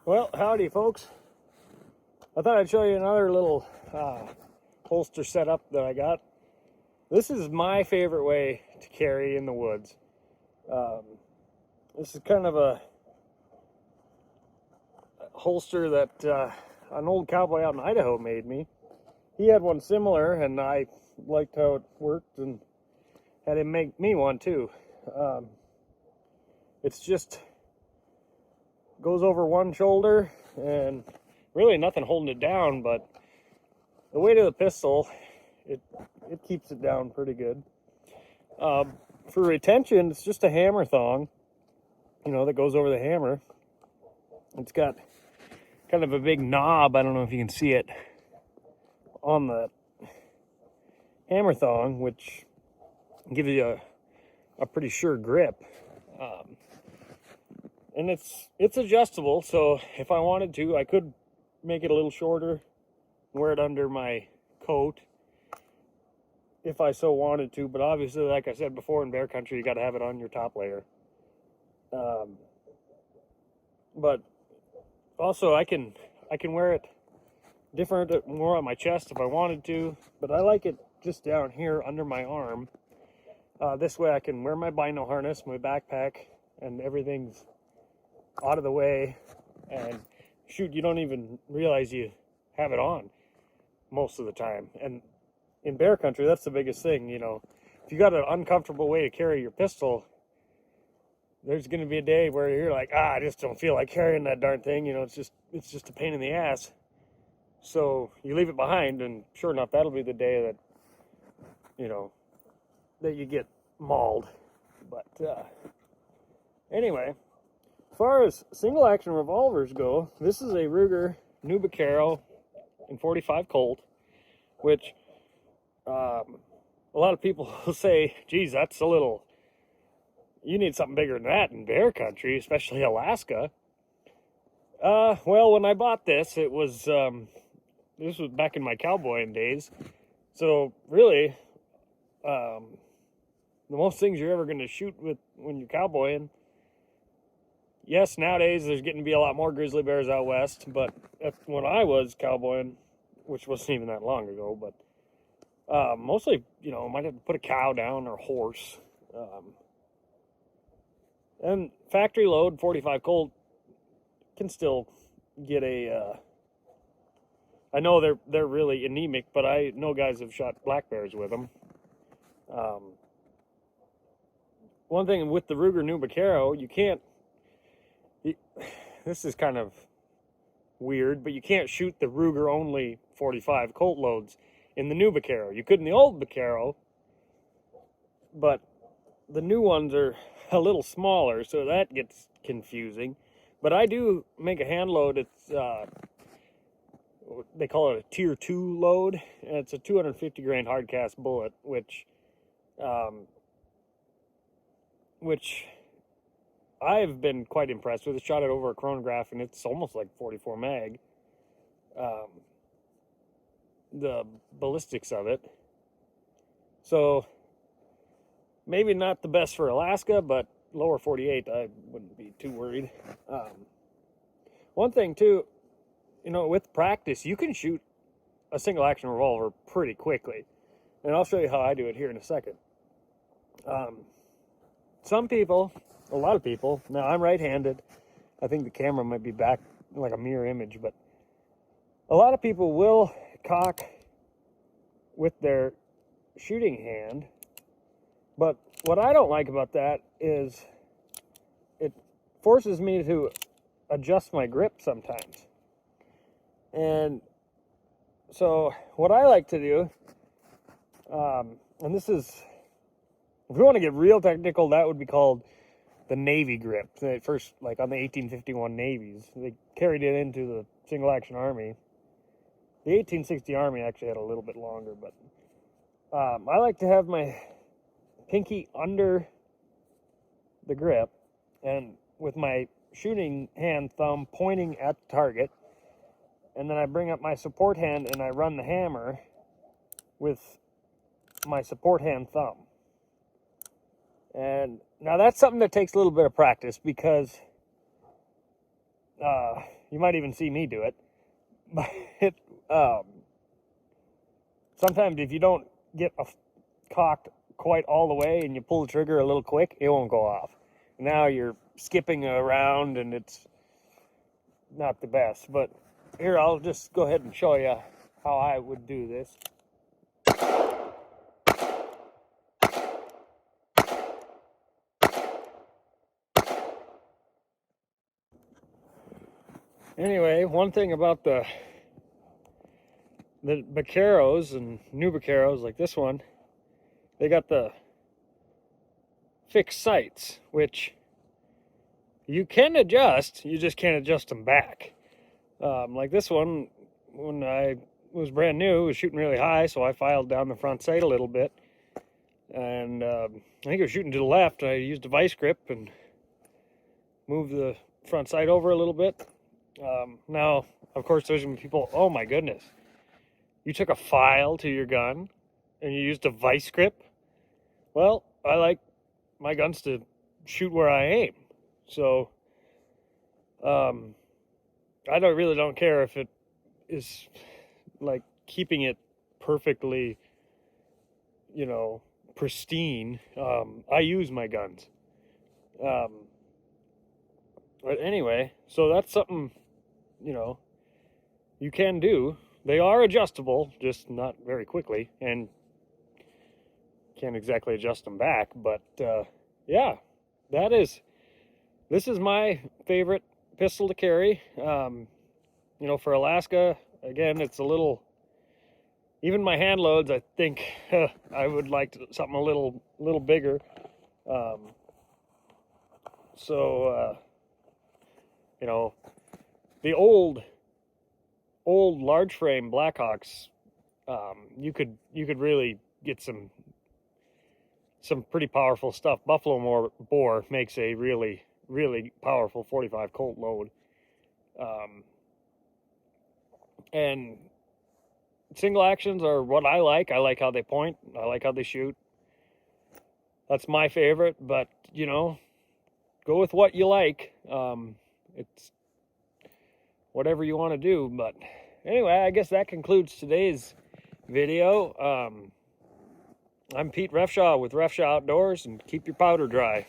Well, howdy, folks. I thought I'd show you another little holster setup that I got. This is my favorite way to carry in the woods. This is kind of a holster that an old cowboy out in Idaho made me. He had one similar, and I liked how it worked and had him make me one too. It's just goes over one shoulder and really nothing holding it down, but the weight of the pistol, it keeps it down pretty good. For retention, it's just a hammer thong, that goes over the hammer. It's got kind of a big knob. I don't know if you can see it on the hammer thong, which gives you a pretty sure grip. And it's adjustable, so if I wanted to, I could make it a little shorter, wear it under my coat if I so wanted to, but obviously, like I said before, in bear country, you got to have it on your top layer. But also, I can wear it different, more on my chest if I wanted to, but I like it just down here under my arm. This way I can wear my bino harness, my backpack, and everything's out of the way, and shoot, you don't even realize you have it on most of the time. And in bear country, that's the biggest thing. If you got an uncomfortable way to carry your pistol, there's going to be a day where you're like, I just don't feel like carrying that darn thing. It's just a pain in the ass. So you leave it behind, and sure enough, that'll be the day that you get mauled. But anyway, as far as single action revolvers go, this is a Ruger New Vaquero in 45 Colt, which a lot of people will say, geez, that's a little, you need something bigger than that in bear country, especially Alaska. Well, when I bought this, this was back in my cowboying days. So really, the most things you're ever going to shoot with when you're cowboying, yes, nowadays there's getting to be a lot more grizzly bears out west, but when I was cowboying, which wasn't even that long ago, but mostly, might have to put a cow down or a horse. And factory load 45 Colt can still get I know they're really anemic, but I know guys have shot black bears with them. One thing with the Ruger New Vaquero, this is kind of weird, but you can't shoot the Ruger only 45 Colt loads in the New Vaquero. You could in the old Vaquero, but the new ones are a little smaller, so that gets confusing. But I do make a hand load. It's they call it a tier 2 load, and it's a 250 grain hard cast bullet, which I've been quite impressed with. I shot it over a chronograph, and it's almost like 44 mag. The ballistics of it. So maybe not the best for Alaska, but lower 48, I wouldn't be too worried. One thing too, with practice, you can shoot a single action revolver pretty quickly. And I'll show you how I do it here in a second. Some people, a lot of people, now I'm right-handed. I think the camera might be back like a mirror image, but a lot of people will cock with their shooting hand. But what I don't like about that is it forces me to adjust my grip sometimes. And so what I like to do, and this is, if you want to get real technical, that would be called the Navy grip. First, like on the 1851 Navies, they carried it into the single action Army. The 1860 Army actually had a little bit longer, but I like to have my pinky under the grip and with my shooting hand thumb pointing at the target, and then I bring up my support hand and I run the hammer with my support hand thumb. And now that's something that takes a little bit of practice, because You might even see me do it. But sometimes if you don't get cocked quite all the way and you pull the trigger a little quick, it won't go off. Now you're skipping around and it's not the best. But here, I'll just go ahead and show you how I would do this. Anyway, one thing about the Vaqueros and new Vaqueros like this one, they got the fixed sights, which you can adjust, you just can't adjust them back. Like this one, when I was brand new, it was shooting really high, so I filed down the front sight a little bit. And I think it was shooting to the left. I used a vice grip and moved the front sight over a little bit. Now, of course, there's going to be people, oh my goodness, you took a file to your gun and you used a vice grip? Well, I like my guns to shoot where I aim. So, I really don't care if it is like keeping it perfectly, you know, pristine. I use my guns. But anyway, so that's something, you know, you can do. They are adjustable, just not very quickly, and can't exactly adjust them back. But yeah, this is my favorite pistol to carry. You know, for Alaska, again, it's a little, even my hand loads, I think I would like something a little bigger. You know, the old large frame Blackhawks, you could really get some pretty powerful stuff. Buffalo bore makes a really powerful 45 Colt load. And single actions are what I like. I like how they point. I like how they shoot. That's my favorite, but you know, go with what you like. It's whatever you want to do. But anyway, I guess that concludes today's video. I'm Pete Refshaw with Refshaw Outdoors, and keep your powder dry.